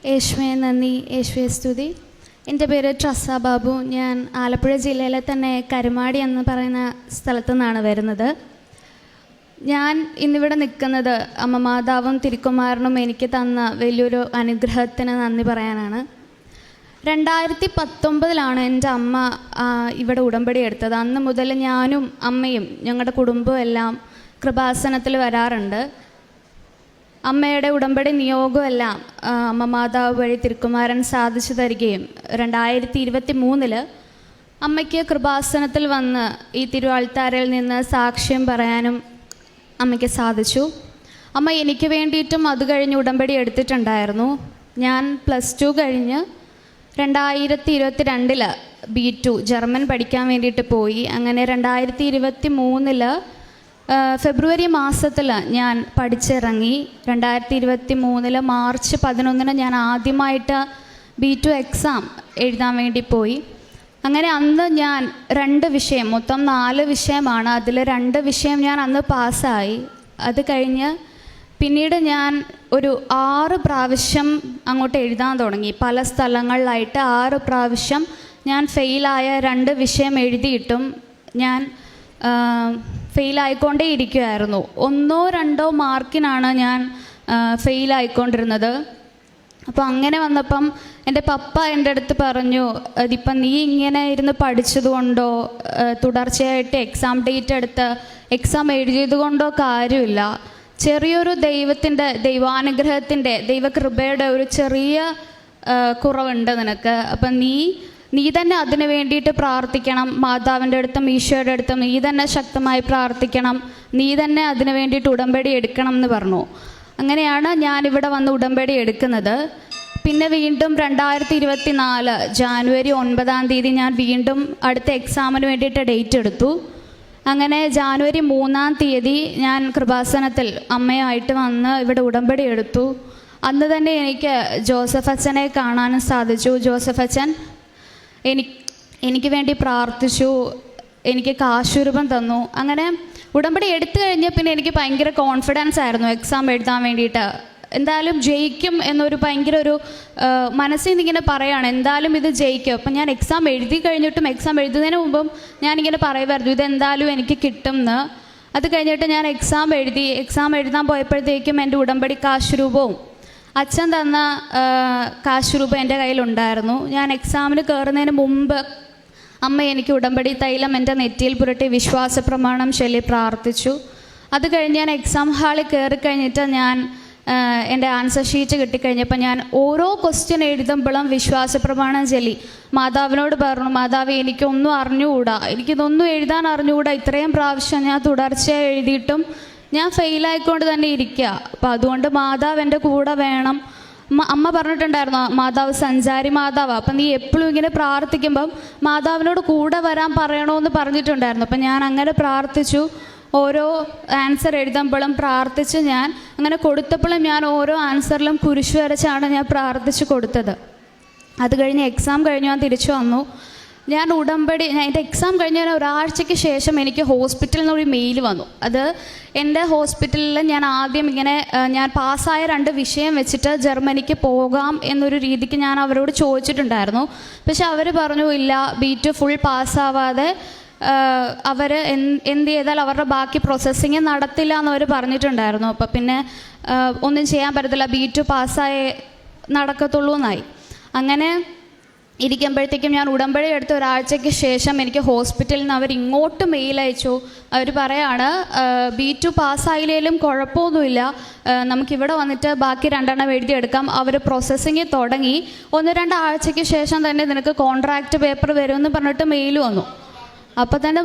യേശുവേ നന്ദി, യേശുവേ സ്തുതി. എൻ്റെ പേര് ട്രസ ബാബു. ഞാൻ ആലപ്പുഴ ജില്ലയിലെ തന്നെ കരുമാടി എന്ന് പറയുന്ന സ്ഥലത്തു നിന്നാണ് വരുന്നത്. ഞാൻ ഇന്നിവിടെ നിൽക്കുന്നത് അമ്മ മാതാവും തിരുക്കുമാരനും എനിക്ക് തന്ന വലിയൊരു അനുഗ്രഹത്തിന് നന്ദി പറയാനാണ്. 2019 എൻ്റെ അമ്മ ഇവിടെ ഉടമ്പടി എടുത്തത്. അന്ന് മുതൽ ഞാനും അമ്മയും ഞങ്ങളുടെ കുടുംബവും എല്ലാം കൃപാസനത്തിൽ വരാറുണ്ട്. അമ്മയുടെ ഉടമ്പടി നിയോഗമെല്ലാം അമ്മ മാതാവ് വഴി തിരുക്കുമാരൻ സാധിച്ചു തരികയും 2023 അമ്മയ്ക്ക് കൃപാസനത്തിൽ വന്ന് ഈ തിരുവാൾത്താരയിൽ നിന്ന് സാക്ഷ്യം പറയാനും അമ്മയ്ക്ക് സാധിച്ചു. അമ്മ എനിക്ക് വേണ്ടിയിട്ടും അത് കഴിഞ്ഞ് ഉടമ്പടി എടുത്തിട്ടുണ്ടായിരുന്നു. ഞാൻ +2 കഴിഞ്ഞ് 2022 B2 ജർമ്മൻ പഠിക്കാൻ വേണ്ടിയിട്ട് പോയി. അങ്ങനെ 2023 ഫെബ്രുവരി മാസത്തിൽ ഞാൻ പഠിച്ചിറങ്ങി. 2023 മാർച്ച് 11 ഞാൻ ആദ്യമായിട്ട് B2 എക്സാം എഴുതാൻ വേണ്ടി പോയി. അങ്ങനെ അന്ന് ഞാൻ 2 വിഷയം, മൊത്തം 4 വിഷയമാണ്, അതിൽ 2 വിഷയം ഞാൻ അന്ന് പാസ്സായി. അത് കഴിഞ്ഞ് പിന്നീട് ഞാൻ ഒരു 6 പ്രാവശ്യം അങ്ങോട്ട് എഴുതാൻ തുടങ്ങി. പല സ്ഥലങ്ങളിലായിട്ട് 6 പ്രാവശ്യം ഞാൻ ഫെയിലായ 2 വിഷയം എഴുതിയിട്ടും ഞാൻ ഫെയിലായിക്കൊണ്ടേ ഇരിക്കുമായിരുന്നു. 1-2 മാർക്കിനാണ് ഞാൻ ഫെയിലായിക്കൊണ്ടിരുന്നത്. അപ്പോൾ അങ്ങനെ വന്നപ്പം എൻ്റെ പപ്പ എൻ്റെ അടുത്ത് പറഞ്ഞു, ഇതിപ്പം നീ ഇങ്ങനെ ഇരുന്ന് പഠിച്ചതുകൊണ്ടോ തുടർച്ചയായിട്ട് എക്സാം ഡേറ്റ് എടുത്ത് എക്സാം എഴുതിയത് കൊണ്ടോ കാര്യമില്ല. ചെറിയൊരു ദൈവാനുഗ്രഹത്തിൻ്റെ ദൈവകൃപയുടെ ഒരു ചെറിയ കുറവുണ്ട് നിനക്ക്. അപ്പം നീ തന്നെ അതിന് വേണ്ടിയിട്ട് പ്രാർത്ഥിക്കണം. മാതാവിൻ്റെ അടുത്തും ഈശോയുടെ അടുത്തും നീ തന്നെ ശക്തമായി പ്രാർത്ഥിക്കണം. നീ തന്നെ അതിന് വേണ്ടിയിട്ട് ഉടമ്പടി എടുക്കണം എന്ന് പറഞ്ഞു. അങ്ങനെയാണ് ഞാനിവിടെ വന്ന് ഉടമ്പടി എടുക്കുന്നത്. പിന്നെ വീണ്ടും 2024 ജാനുവരി 9 ഞാൻ വീണ്ടും അടുത്ത എക്സാമിന് വേണ്ടിയിട്ട് ഡേറ്റ് എടുത്തു. അങ്ങനെ ജാനുവരി 3 ഞാൻ കൃപാസനത്തിൽ അമ്മയായിട്ട് വന്ന് ഇവിടെ ഉടമ്പടി എടുത്തു. അന്ന് തന്നെ എനിക്ക് ജോസഫ് അച്ഛനെ കാണാനും സാധിച്ചു. ജോസഫ് അച്ഛൻ എനിക്ക് വേണ്ടി പ്രാർത്ഥിച്ചു, എനിക്ക് കാശുരൂപം തന്നു. അങ്ങനെ ഉടമ്പടി എടുത്തു കഴിഞ്ഞ് പിന്നെ എനിക്ക് ഭയങ്കര കോൺഫിഡൻസ് ആയിരുന്നു എക്സാം എഴുതാൻ വേണ്ടിയിട്ട്. എന്തായാലും ജയിക്കും എന്നൊരു ഭയങ്കര ഒരു മനസ്സിൽ നിന്നിങ്ങനെ പറയുകയാണ്, എന്തായാലും ഇത് ജയിക്കും. അപ്പം ഞാൻ എക്സാം എഴുതി കഴിഞ്ഞിട്ടും എക്സാം എഴുതുന്നതിന് മുമ്പും ഞാനിങ്ങനെ പറയുമായിരുന്നു ഇതെന്തായാലും എനിക്ക് കിട്ടും എന്ന്. അത് കഴിഞ്ഞിട്ട് ഞാൻ എക്സാം എഴുതാൻ പോയപ്പോഴത്തേക്കും എൻ്റെ ഉടമ്പടി കാശുരൂപവും അച്ഛൻ തന്ന കാശുരൂപം എൻ്റെ കയ്യിലുണ്ടായിരുന്നു. ഞാൻ എക്സാമിന് കയറുന്നതിന് മുമ്പ് അമ്മ എനിക്ക് ഉടമ്പടി തൈലം എൻ്റെ നെറ്റിയിൽ പുരട്ടി വിശ്വാസ പ്രമാണം ചൊല്ലി പ്രാർത്ഥിച്ചു. അത് കഴിഞ്ഞ് ഞാൻ എക്സാം ഹാളിൽ കയറിക്കഴിഞ്ഞിട്ട് ഞാൻ എൻ്റെ ആൻസർ ഷീറ്റ് കിട്ടിക്കഴിഞ്ഞപ്പോൾ ഞാൻ ഓരോ ക്വസ്റ്റ്യൻ എഴുതുമ്പോഴും വിശ്വാസ പ്രമാണം ചൊല്ലി മാതാവിനോട് പറഞ്ഞു, മാതാവ് എനിക്കൊന്നും അറിഞ്ഞുകൂടാ, എനിക്കിതൊന്നും എഴുതാൻ അറിഞ്ഞുകൂടാ, ഇത്രയും പ്രാവശ്യം ഞാൻ തുടർച്ചയായി എഴുതിയിട്ടും ഞാൻ ഫെയിലായിക്കൊണ്ട് തന്നെ ഇരിക്കുക. അപ്പോൾ അതുകൊണ്ട് മാതാവ് എൻ്റെ കൂടെ വേണം. അമ്മ പറഞ്ഞിട്ടുണ്ടായിരുന്നു മാതാവ് സഞ്ചാരി മാതാവ്, അപ്പം നീ എപ്പോഴും ഇങ്ങനെ പ്രാർത്ഥിക്കുമ്പം മാതാവിനോട് കൂടെ വരാൻ പറയണമെന്ന് പറഞ്ഞിട്ടുണ്ടായിരുന്നു. അപ്പം ഞാൻ അങ്ങനെ പ്രാർത്ഥിച്ചു. ഓരോ ആൻസർ എഴുതുമ്പോഴും പ്രാർത്ഥിച്ച് ഞാൻ അങ്ങനെ കൊടുത്തപ്പോഴും ഞാൻ ഓരോ ആൻസറിലും കുരിശ് വരച്ചാണ് ഞാൻ പ്രാർത്ഥിച്ച് കൊടുത്തത്. അത് കഴിഞ്ഞ് എക്സാം കഴിഞ്ഞ് ഞാൻ തിരിച്ചു വന്നു. എൻ്റെ എക്സാം കഴിഞ്ഞ ഒരാഴ്ചയ്ക്ക് ശേഷം എനിക്ക് ഹോസ്പിറ്റലിൽ നിന്ന് ഒരു മെയിൽ വന്നു. അത് എൻ്റെ ഹോസ്പിറ്റലിൽ ഞാൻ ആദ്യം ഇങ്ങനെ ഞാൻ പാസ്സായ 2 വിഷയം വെച്ചിട്ട് ജർമ്മനിക്ക് പോകാം എന്നൊരു രീതിക്ക് ഞാൻ അവരോട് ചോദിച്ചിട്ടുണ്ടായിരുന്നു. പക്ഷെ അവർ പറഞ്ഞു ഇല്ല, B2 ഫുൾ പാസ്സാവാതെ അവർ എന്ത് ചെയ്താൽ അവരുടെ ബാക്കി പ്രോസസ്സിങ് നടത്തില്ല എന്നവർ പറഞ്ഞിട്ടുണ്ടായിരുന്നു. അപ്പോൾ പിന്നെ ഒന്നും ചെയ്യാൻ പറ്റത്തില്ല, B2 പാസ്സായേ നടക്കത്തുള്ളൂ എന്നായി. അങ്ങനെ ഇരിക്കുമ്പോഴത്തേക്കും ഞാൻ ഉടമ്പടി എടുത്ത ഒരാഴ്ചയ്ക്ക് ശേഷം എനിക്ക് ഹോസ്പിറ്റലിൽ നിന്ന് അവർ ഇങ്ങോട്ട് മെയിൽ അയച്ചു. അവർ പറയാണ് B2 പാസ്സായില്ലേലും കുഴപ്പമൊന്നുമില്ല, നമുക്കിവിടെ വന്നിട്ട് ബാക്കി 2 എഴുതിയെടുക്കാം. അവർ പ്രോസസ്സിങ് തുടങ്ങി. 1-2 ആഴ്ചയ്ക്ക് ശേഷം തന്നെ നിനക്ക് കോൺട്രാക്റ്റ് പേപ്പർ വരുമെന്ന് പറഞ്ഞിട്ട് മെയിൽ വന്നു. അപ്പോൾ തന്നെ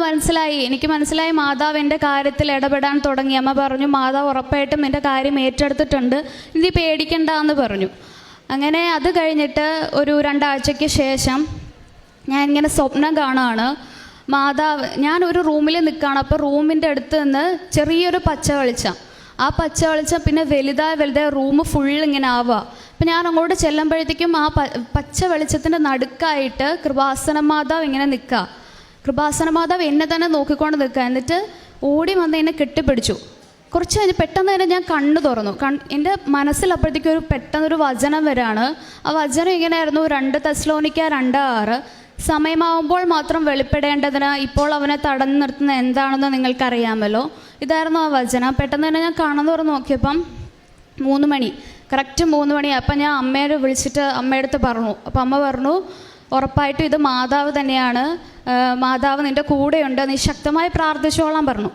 എനിക്ക് മനസ്സിലായി മാതാവ് എൻ്റെ കാര്യത്തിൽ ഇടപെടാൻ തുടങ്ങി. അമ്മ പറഞ്ഞു മാതാവ് ഉറപ്പായിട്ടും എൻ്റെ കാര്യം ഏറ്റെടുത്തിട്ടുണ്ട്, ഇനി പേടിക്കണ്ട എന്ന് പറഞ്ഞു. അങ്ങനെ അത് കഴിഞ്ഞിട്ട് ഒരു 2 ആഴ്ചയ്ക്ക് ശേഷം ഞാൻ ഇങ്ങനെ സ്വപ്നം കാണുകയാണ്. ഞാൻ ഒരു റൂമിൽ നിൽക്കുകയാണ്. അപ്പോൾ റൂമിൻ്റെ അടുത്ത് നിന്ന് ചെറിയൊരു പച്ച വെളിച്ചം, ആ പച്ച വെളിച്ചം പിന്നെ വലുതായി റൂം ഫുൾ ഇങ്ങനെ ആവുക. അപ്പം ഞാൻ അങ്ങോട്ട് ചെല്ലുമ്പോഴത്തേക്കും ആ പച്ച വെളിച്ചത്തിൻ്റെ നടുക്കായിട്ട് കൃപാസന മാതാവ് ഇങ്ങനെ നിൽക്കുക. കൃപാസന മാതാവ് എന്നെ തന്നെ നോക്കിക്കൊണ്ട് നിൽക്കുക. എന്നിട്ട് ഓടി വന്ന് എന്നെ കെട്ടിപ്പിടിച്ചു. കുറച്ച് കഴിഞ്ഞ് പെട്ടെന്ന് തന്നെ ഞാൻ കണ്ണ് തുറന്നു. എൻ്റെ മനസ്സിൽ അപ്പോഴത്തേക്കും പെട്ടെന്നൊരു വചനം വരാണ്. ആ വചനം ഇങ്ങനെയായിരുന്നു, 2 തെസ്സലോനിക്ക 2:6, സമയമാവുമ്പോൾ മാത്രം വെളിപ്പെടേണ്ടതിന് ഇപ്പോൾ അവനെ തടഞ്ഞു നിർത്തുന്ന എന്താണെന്ന് നിങ്ങൾക്കറിയാമല്ലോ. ഇതായിരുന്നു ആ വചനം. പെട്ടെന്ന് തന്നെ ഞാൻ കണ്ണ് തുറന്ന് നോക്കിയപ്പം 3 മണി, കറക്റ്റ് 3 മണി. അപ്പം ഞാൻ അമ്മയെ വിളിച്ചിട്ട് അമ്മയുടെ അടുത്ത് പറഞ്ഞു. അപ്പം അമ്മ പറഞ്ഞു, ഉറപ്പായിട്ടും ഇത് മാതാവ് തന്നെയാണ്, മാതാവ് നിൻ്റെ കൂടെയുണ്ട്, നീ ശക്തമായി പ്രാർത്ഥിച്ചോളാൻ പറഞ്ഞു.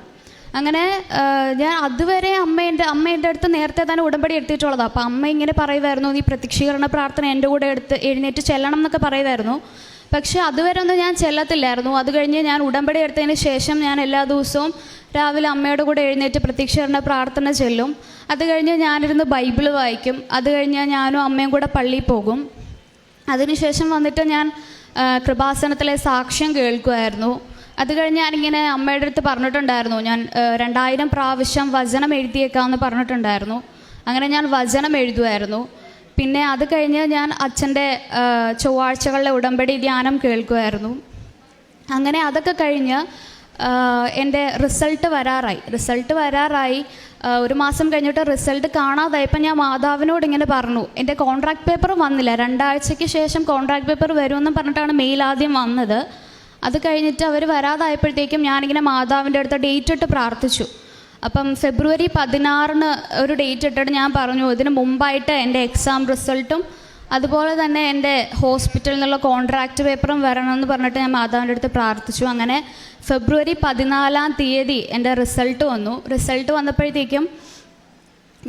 അങ്ങനെ ഞാൻ അതുവരെ അമ്മ എൻ്റെ അടുത്ത് നേരത്തെ തന്നെ ഉടമ്പടി എടുത്തിട്ടുള്ളതാണ്. അപ്പം അമ്മ ഇങ്ങനെ പറയുമായിരുന്നു, നീ പ്രത്യക്ഷീകരണ പ്രാർത്ഥന എൻ്റെ കൂടെ എഴുന്നേറ്റ് ചെല്ലണം എന്നൊക്കെ പറയുമായിരുന്നു. പക്ഷേ അതുവരെ ഒന്നും ഞാൻ ചെല്ലത്തില്ലായിരുന്നു. അത് കഴിഞ്ഞ് ഞാൻ ഉടമ്പടി എടുത്തതിന് ശേഷം ഞാൻ എല്ലാ ദിവസവും രാവിലെ അമ്മയുടെ കൂടെ എഴുന്നേറ്റ് പ്രത്യക്ഷീകരണ പ്രാർത്ഥന ചെല്ലും. അത് കഴിഞ്ഞ് ഞാനിരുന്ന് ബൈബിള് വായിക്കും. അത് കഴിഞ്ഞ് ഞാനും അമ്മയും കൂടെ പള്ളിയിൽ പോകും. അതിനുശേഷം വന്നിട്ട് ഞാൻ കൃപാസനത്തിലെ സാക്ഷ്യം കേൾക്കുമായിരുന്നു. അത് കഴിഞ്ഞ് ഞാനിങ്ങനെ അമ്മയുടെ അടുത്ത് പറഞ്ഞിട്ടുണ്ടായിരുന്നു, ഞാൻ 2000 പ്രാവശ്യം വചനം എഴുതിയേക്കാമെന്ന് പറഞ്ഞിട്ടുണ്ടായിരുന്നു. അങ്ങനെ ഞാൻ വചനം എഴുതുമായിരുന്നു. പിന്നെ അത് കഴിഞ്ഞ് ഞാൻ അച്ഛൻ്റെ ചൊവ്വാഴ്ചകളിലെ ഉടമ്പടി ധ്യാനം കേൾക്കുമായിരുന്നു. അങ്ങനെ അതൊക്കെ കഴിഞ്ഞ് എൻ്റെ റിസൾട്ട് വരാറായി. 1 മാസം കഴിഞ്ഞിട്ട് റിസൾട്ട് കാണാതായപ്പോൾ ഞാൻ മാതാവിനോട് ഇങ്ങനെ പറഞ്ഞു, എൻ്റെ കോൺട്രാക്ട് പേപ്പർ വന്നില്ല. 2 ആഴ്ചയ്ക്ക് ശേഷം കോൺട്രാക്ട് പേപ്പർ വരുമെന്നും പറഞ്ഞിട്ടാണ് മെയിൽ ആദ്യം വന്നത്. അത് കഴിഞ്ഞിട്ട് അവർ വരാതായപ്പോഴത്തേക്കും ഞാനിങ്ങനെ മാതാവിൻ്റെ അടുത്ത് ഡേറ്റ് ഇട്ട് പ്രാർത്ഥിച്ചു. അപ്പം ഫെബ്രുവരി 16 ഒരു ഡേറ്റ് ഇട്ടിട്ട് ഞാൻ പറഞ്ഞു, ഇതിന് മുമ്പായിട്ട് എൻ്റെ എക്സാം റിസൾട്ടും അതുപോലെ തന്നെ എൻ്റെ ഹോസ്പിറ്റലിൽ നിന്നുള്ള കോൺട്രാക്റ്റ് പേപ്പറും വരണമെന്ന് പറഞ്ഞിട്ട് ഞാൻ മാതാവിൻ്റെ അടുത്ത് പ്രാർത്ഥിച്ചു. അങ്ങനെ ഫെബ്രുവരി 14 എൻ്റെ റിസൾട്ട് വന്നു. റിസൾട്ട് വന്നപ്പോഴത്തേക്കും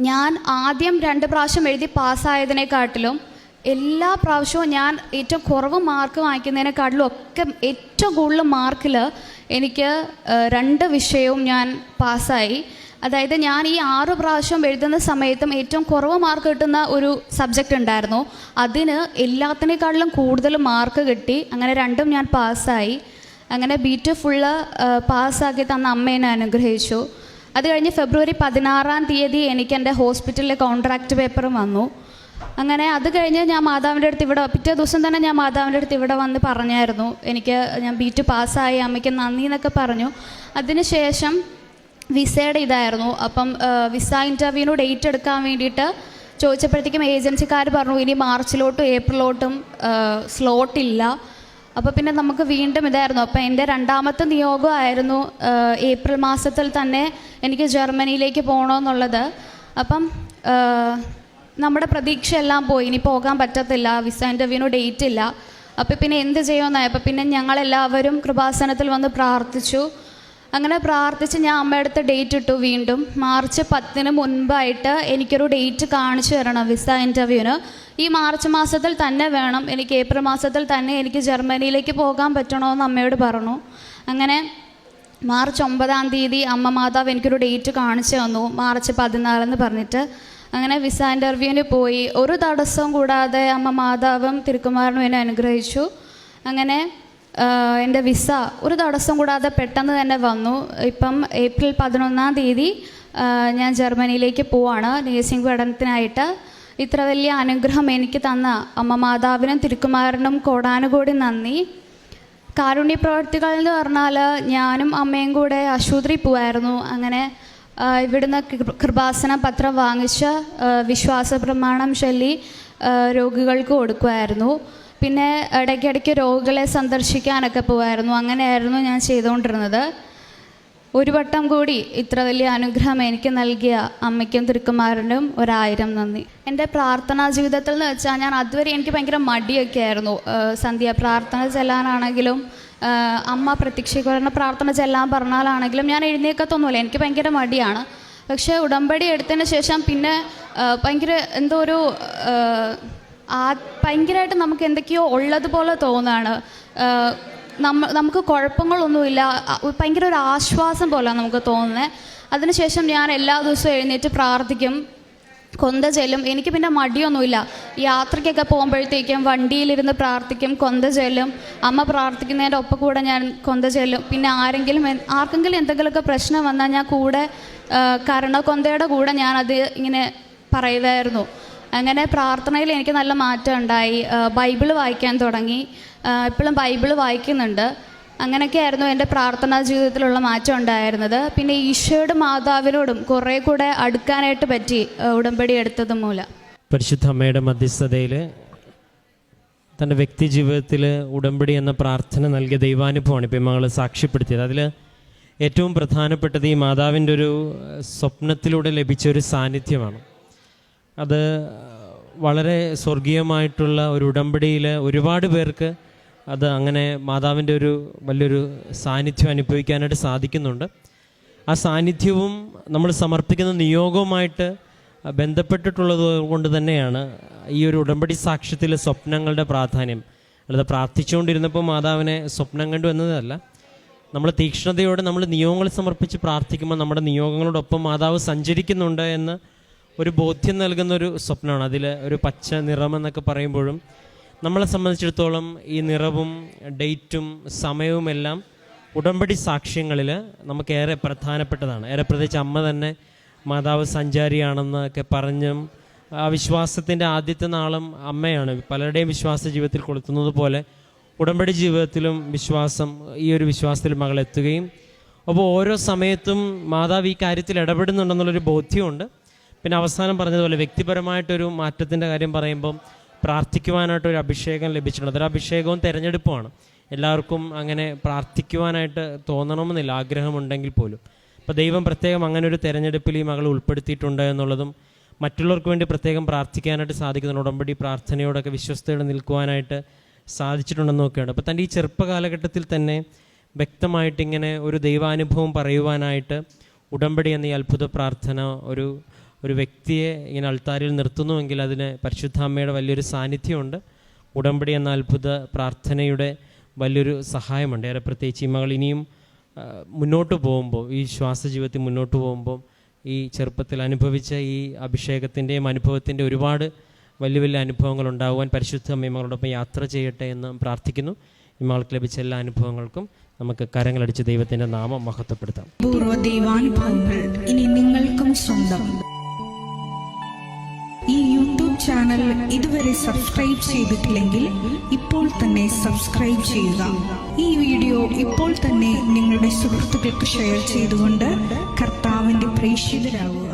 ഞാൻ ആദ്യം 2 പ്രാവശ്യം എഴുതി പാസ്സായതിനെക്കാട്ടിലും എല്ലാ പ്രാവശ്യവും ഞാൻ ഏറ്റവും കുറവ് മാർക്ക് വാങ്ങിക്കുന്നതിനെക്കാട്ടിലും ഒക്കെ ഏറ്റവും കൂടുതൽ മാർക്കിൽ എനിക്ക് 2 വിഷയവും ഞാൻ പാസ്സായി. അതായത് ഞാൻ ഈ 6 പ്രാവശ്യം എഴുതുന്ന സമയത്തും ഏറ്റവും കുറവ് മാർക്ക് കിട്ടുന്ന ഒരു സബ്ജക്റ്റ് ഉണ്ടായിരുന്നു. അതിന് എല്ലാത്തിനേക്കാളിലും കൂടുതൽ മാർക്ക് കിട്ടി. അങ്ങനെ 2ഉം ഞാൻ പാസ്സായി. അങ്ങനെ B2 ഫുള്ള് പാസ്സാക്കി തന്ന അമ്മ എന്നെ അനുഗ്രഹിച്ചു. അത് കഴിഞ്ഞ് ഫെബ്രുവരി 16 എനിക്ക് എൻ്റെ ഹോസ്പിറ്റലിലെ കോൺട്രാക്റ്റ് പേപ്പറും വന്നു. അങ്ങനെ അത് കഴിഞ്ഞ് ഞാൻ മാതാവിൻ്റെ അടുത്ത് പിറ്റേ ദിവസം തന്നെ ഞാൻ മാതാവിൻ്റെ അടുത്ത് ഇവിടെ വന്ന് പറഞ്ഞായിരുന്നു, ഞാൻ B2 പാസ്സായി, അമ്മയ്ക്ക് നന്ദി എന്നൊക്കെ പറഞ്ഞു. അതിനുശേഷം വിസയുടെ ഇതായിരുന്നു. അപ്പം വിസ ഇൻ്റർവ്യൂവിന് ഡേറ്റ് എടുക്കാൻ വേണ്ടിയിട്ട് ചോദിച്ചപ്പോഴത്തേക്കും ഏജൻസിക്കാർ പറഞ്ഞു, ഇനി മാർച്ചിലോട്ടും ഏപ്രിലോട്ടും സ്ലോട്ടില്ല. അപ്പോൾ പിന്നെ നമുക്ക് വീണ്ടും ഇതായിരുന്നു. അപ്പം എൻ്റെ 2ാമത്തെ നിയോഗമായിരുന്നു ഏപ്രിൽ മാസത്തിൽ തന്നെ എനിക്ക് ജർമ്മനിയിലേക്ക് പോകണമെന്നുള്ളത്. അപ്പം നമ്മുടെ പ്രതീക്ഷയെല്ലാം പോയി, ഇനി പോകാൻ പറ്റത്തില്ല, വിസ ഇൻ്റർവ്യൂവിന് ഡേറ്റ് ഇല്ല. അപ്പോൾ പിന്നെ എന്ത് ചെയ്യുമെന്നായപ്പോൾ പിന്നെ ഞങ്ങളെല്ലാവരും കൃപാസനത്തിൽ വന്ന് പ്രാർത്ഥിച്ചു. അങ്ങനെ പ്രാർത്ഥിച്ച് ഞാൻ അമ്മയുടെ അടുത്ത് ഡേറ്റ് ഇട്ടു. വീണ്ടും മാർച്ച് 10 മുൻപായിട്ട് എനിക്കൊരു ഡേറ്റ് കാണിച്ചു തരണം വിസ ഇൻ്റർവ്യൂവിന്. ഈ മാർച്ച് മാസത്തിൽ തന്നെ വേണം, എനിക്ക് ഏപ്രിൽ മാസത്തിൽ തന്നെ എനിക്ക് ജർമ്മനിയിലേക്ക് പോകാൻ പറ്റണമെന്ന് അമ്മയോട് പറഞ്ഞു. അങ്ങനെ മാർച്ച് 9 അമ്മ മാതാവ് എനിക്കൊരു ഡേറ്റ് കാണിച്ചു തന്നു, മാർച്ച് 14 പറഞ്ഞിട്ട്. അങ്ങനെ വിസ ഇൻ്റർവ്യൂവിന് പോയി. ഒരു തടസ്സവും കൂടാതെ അമ്മ മാതാവും തിരുക്കുമാരനും എന്നെ അനുഗ്രഹിച്ചു. അങ്ങനെ എൻ്റെ വിസ ഒരു തടസ്സം കൂടാതെ പെട്ടെന്ന് തന്നെ വന്നു. ഇപ്പം ഏപ്രിൽ 11 ഞാൻ ജർമ്മനിയിലേക്ക് പോവാണ് നേഴ്സിംഗ് പഠനത്തിനായിട്ട്. ഇത്ര വലിയ അനുഗ്രഹം എനിക്ക് തന്ന അമ്മ മാതാവിനും തിരുക്കുമാരനും കോടാനുകൂടി നന്ദി. കാരുണ്യ പ്രവർത്തികൾ എന്ന് പറഞ്ഞാൽ ഞാനും അമ്മയും കൂടെ ആശുപത്രി പോവായിരുന്നു. അങ്ങനെ ഇവിടുന്ന് കൃപാസന പത്രം വാങ്ങിച്ച് വിശ്വാസ പ്രമാണം ചൊല്ലി രോഗികൾക്ക് കൊടുക്കുമായിരുന്നു. പിന്നെ ഇടയ്ക്കിടയ്ക്ക് രോഗികളെ സന്ദർശിക്കാനൊക്കെ പോകുമായിരുന്നു. അങ്ങനെയായിരുന്നു ഞാൻ ചെയ്തുകൊണ്ടിരുന്നത്. ഒരു വട്ടം കൂടി ഇത്ര വലിയ അനുഗ്രഹം എനിക്ക് നൽകിയ അമ്മയ്ക്കും തിരുക്കുമാരനും 1000 നന്ദി. എൻ്റെ പ്രാർത്ഥനാ ജീവിതത്തിൽ എന്ന് വെച്ചാൽ ഞാൻ അതുവരെ എനിക്ക് ഭയങ്കര മടിയൊക്കെ ആയിരുന്നു. സന്ധ്യ പ്രാർത്ഥന ചെല്ലാനാണെങ്കിലും അമ്മ പ്രത്യക്ഷീകരണ പ്രാർത്ഥന ചെല്ലാൻ പറഞ്ഞാലാണെങ്കിലും ഞാൻ എഴുന്നേൽക്കത്തൊന്നുമില്ല, എനിക്ക് ഭയങ്കര മടിയാണ്. പക്ഷേ ഉടമ്പടി എടുത്തതിന് ശേഷം പിന്നെ ഭയങ്കര എന്തോ ഒരു ഭയങ്കരമായിട്ട് നമുക്ക് എന്തൊക്കെയോ ഉള്ളതുപോലെ തോന്നുകയാണ്. നമുക്ക് കുഴപ്പങ്ങളൊന്നുമില്ല, ഭയങ്കര ഒരു ആശ്വാസം പോലെയാണ് നമുക്ക് തോന്നുന്നത്. അതിനുശേഷം ഞാൻ എല്ലാ ദിവസവും എഴുന്നേറ്റ് പ്രാർത്ഥിക്കും, കൊന്ത ചെല്ലും. എനിക്ക് പിന്നെ മടിയൊന്നുമില്ല. യാത്രയ്ക്കൊക്കെ പോകുമ്പോഴത്തേക്കും വണ്ടിയിലിരുന്ന് പ്രാർത്ഥിക്കും, കൊന്ത ചെല്ലും. അമ്മ പ്രാർത്ഥിക്കുന്നതിൻ്റെ ഒപ്പം കൂടെ ഞാൻ കൊന്ത ചെല്ലും. പിന്നെ ആർക്കെങ്കിലും എന്തെങ്കിലുമൊക്കെ പ്രശ്നം വന്നാൽ ഞാൻ കൂടെ കരുണക്കൊന്തയുടെ കൂടെ ഞാനത് ഇങ്ങനെ പറയുമായിരുന്നു. അങ്ങനെ പ്രാർത്ഥനയിൽ എനിക്ക് നല്ല മാറ്റം ഉണ്ടായി. ബൈബിള് വായിക്കാൻ തുടങ്ങി. ഇപ്പോഴും ബൈബിള് വായിക്കുന്നുണ്ട്. അങ്ങനെയൊക്കെയായിരുന്നു എൻ്റെ പ്രാർത്ഥനാ ജീവിതത്തിലുള്ള മാറ്റം ഉണ്ടായിരുന്നത്. പിന്നെ ഈശോയുടെ മാതാവിനോടും കുറേ കൂടെ അടുക്കാനായിട്ട് പറ്റി ഉടമ്പടി എടുത്തത് മൂലം. പരിശുദ്ധ അമ്മയുടെ മധ്യസ്ഥതയിൽ തൻ്റെ വ്യക്തി ജീവിതത്തിൽ ഉടമ്പടി എന്ന പ്രാർത്ഥന നൽകിയ ദൈവാനുഭവമാണ് ഇപ്പോൾ മകൾ സാക്ഷ്യപ്പെടുത്തിയത്. അതിൽ ഏറ്റവും പ്രധാനപ്പെട്ടത് ഈ മാതാവിൻ്റെ ഒരു സ്വപ്നത്തിലൂടെ ലഭിച്ച ഒരു സാന്നിധ്യമാണ്. അത് വളരെ സ്വർഗീയമായിട്ടുള്ള ഒരു ഉടമ്പടിയിൽ ഒരുപാട് പേർക്ക് അത് അങ്ങനെ മാതാവിൻ്റെ ഒരു വലിയൊരു സാന്നിധ്യം അനുഭവിക്കാനായിട്ട് സാധിക്കുന്നുണ്ട്. ആ സാന്നിധ്യവും നമ്മൾ സമർപ്പിക്കുന്ന നിയോഗവുമായിട്ട് ബന്ധപ്പെട്ടിട്ടുള്ളത് കൊണ്ട് തന്നെയാണ് ഈ ഒരു ഉടമ്പടി സാക്ഷ്യത്തിലെ സ്വപ്നങ്ങളുടെ പ്രാധാന്യം. അല്ലാതെ പ്രാർത്ഥിച്ചുകൊണ്ടിരുന്നപ്പോൾ മാതാവിനെ സ്വപ്നം കണ്ടു എന്നതല്ല, നമ്മൾ തീക്ഷ്ണതയോടെ നമ്മൾ നിയോഗങ്ങൾ സമർപ്പിച്ച് പ്രാർത്ഥിക്കുമ്പോൾ നമ്മുടെ നിയോഗങ്ങളോടൊപ്പം മാതാവ് സഞ്ചരിക്കുന്നുണ്ട് എന്ന് ഒരു ബോധ്യം നൽകുന്നൊരു സ്വപ്നമാണ്. അതിൽ ഒരു പച്ച നിറമെന്നൊക്കെ പറയുമ്പോഴും നമ്മളെ സംബന്ധിച്ചിടത്തോളം ഈ നിറവും ഡേറ്റും സമയവുമെല്ലാം ഉടമ്പടി സാക്ഷ്യങ്ങളിൽ നമുക്കേറെ പ്രധാനപ്പെട്ടതാണ്. ഏറെ പ്രത്യേകിച്ച് അമ്മ തന്നെ മാതാവ് സഞ്ചാരിയാണെന്നൊക്കെ പറഞ്ഞും ആ വിശ്വാസത്തിൻ്റെ ആദ്യത്തെ നാളം അമ്മയാണ്. പലരുടെയും വിശ്വാസ ജീവിതത്തിൽ കൊളുത്തുന്നത് പോലെ ഉടമ്പടി ജീവിതത്തിലും വിശ്വാസം, ഈ ഒരു വിശ്വാസത്തിൽ മകൾ എത്തുകയും അപ്പോൾ ഓരോ സമയത്തും മാതാവ് ഈ കാര്യത്തിൽ ഇടപെടുന്നുണ്ടെന്നുള്ളൊരു ബോധ്യമുണ്ട്. പിന്നെ അവസാനം പറഞ്ഞതുപോലെ വ്യക്തിപരമായിട്ടൊരു മാറ്റത്തിൻ്റെ കാര്യം പറയുമ്പം പ്രാർത്ഥിക്കുവാനായിട്ടൊരു അഭിഷേകം ലഭിച്ചിട്ടുണ്ട്. അതൊരു അഭിഷേകവും തിരഞ്ഞെടുപ്പുമാണ്. എല്ലാവർക്കും അങ്ങനെ പ്രാർത്ഥിക്കുവാനായിട്ട് തോന്നണമെന്നില്ല, ആഗ്രഹമുണ്ടെങ്കിൽ പോലും. അപ്പോൾ ദൈവം പ്രത്യേകം അങ്ങനെ ഒരു തിരഞ്ഞെടുപ്പിൽ ഈ മകൾ ഉൾപ്പെടുത്തിയിട്ടുണ്ട് എന്നുള്ളതും മറ്റുള്ളവർക്ക് വേണ്ടി പ്രത്യേകം പ്രാർത്ഥിക്കാനായിട്ട് സാധിക്കുന്നുണ്ട്. ഉടമ്പടി പ്രാർത്ഥനയോടൊക്കെ വിശ്വസ്തയോടെ നിൽക്കുവാനായിട്ട് സാധിച്ചിട്ടുണ്ടെന്നൊക്കെയാണ്. അപ്പോൾ തൻ്റെ ഈ ചെറുപ്പകാലഘട്ടത്തിൽ തന്നെ വ്യക്തമായിട്ട് ഇങ്ങനെ ഒരു ദൈവാനുഭവം പറയുവാനായിട്ട് ഉടമ്പടി എന്ന ഈ അത്ഭുത പ്രാർത്ഥന ഒരു വ്യക്തിയെ ഇങ്ങനെ അൾത്താരിൽ നിർത്തുന്നുവെങ്കിൽ അതിന് പരിശുദ്ധാമ്മയുടെ വലിയൊരു സാന്നിധ്യമുണ്ട്. ഉടമ്പടി എന്ന അത്ഭുത പ്രാർത്ഥനയുടെ വലിയൊരു സഹായമുണ്ട്. ഏറെ പ്രത്യേകിച്ച് ഈ മകൾ ഇനിയും മുന്നോട്ട് പോകുമ്പോൾ, ഈ ശ്വാസ ജീവിതത്തിൽ മുന്നോട്ട് പോകുമ്പോൾ ഈ ചെറുപ്പത്തിൽ അനുഭവിച്ച ഈ അഭിഷേകത്തിൻ്റെയും അനുഭവത്തിൻ്റെ ഒരുപാട് വലിയ വലിയ അനുഭവങ്ങൾ ഉണ്ടാകുവാൻ പരിശുദ്ധ അമ്മ മകളോടൊപ്പം യാത്ര ചെയ്യട്ടെ എന്ന് പ്രാർത്ഥിക്കുന്നു. ഈ മകൾക്ക് ലഭിച്ച എല്ലാ അനുഭവങ്ങൾക്കും നമുക്ക് കരങ്ങളടിച്ച് ദൈവത്തിൻ്റെ നാമം മഹത്വപ്പെടുത്താം. പൂർവ്വ ദൈവാനുഭവങ്ങൾ ഇനി നിങ്ങൾക്കും സ്വന്തം. ഈ യൂട്യൂബ് ചാനൽ ഇതുവരെ സബ്സ്ക്രൈബ് ചെയ്തിട്ടില്ലെങ്കിൽ ഇപ്പോൾ തന്നെ സബ്സ്ക്രൈബ് ചെയ്യുക. ഈ വീഡിയോ ഇപ്പോൾ തന്നെ നിങ്ങളുടെ സുഹൃത്തുക്കൾക്ക് ഷെയർ ചെയ്തുകൊണ്ട് കർത്താവിൻ്റെ പ്രേക്ഷിതരാകുക.